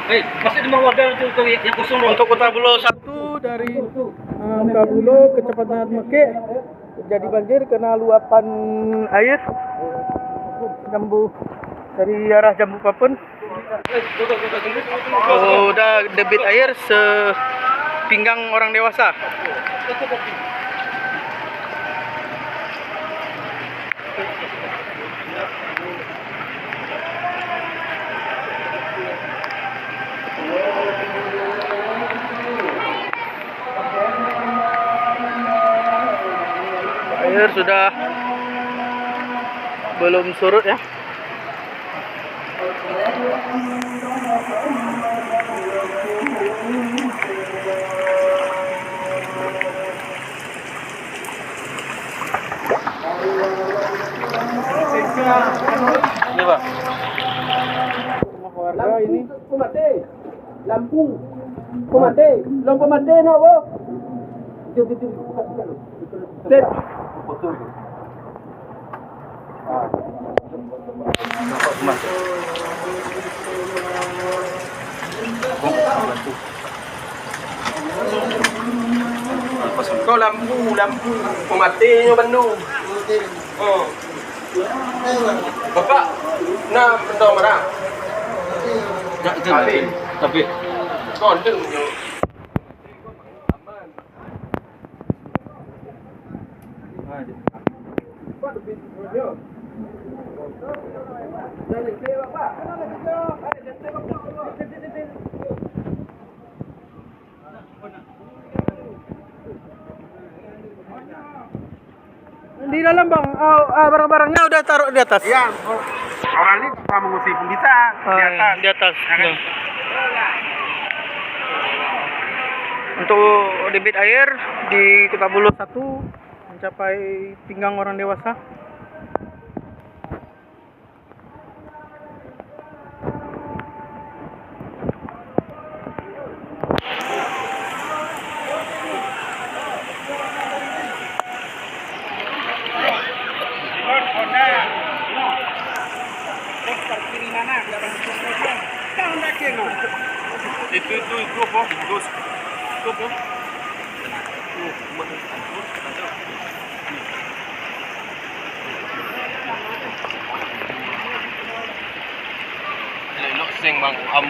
Masih di warga itu yang kosong. Untuk Kota Bulo 1 dari Kota Bulo kecepatan Meke terjadi banjir karena luapan air Jambu dari arah Jambu Papen. Udah debit air sepinggang orang dewasa. Air sudah belum surut ya. Ini Pak. Rumah warga ini. Lampu mati no bo. Kau lampu pematinya Bandung. Oh. Bapak, nah benda marah. Tapi Kondeng yo. Di dalam bang, barang-barangnya udah taruh di atas. Iya, orang ini bisa mengusir pun bisa di atas. Di atas. Ya kan? Untuk debit air di Kota Bulo 1 mencapai pinggang orang dewasa. Itu apa? Itu apa? elok sing bang am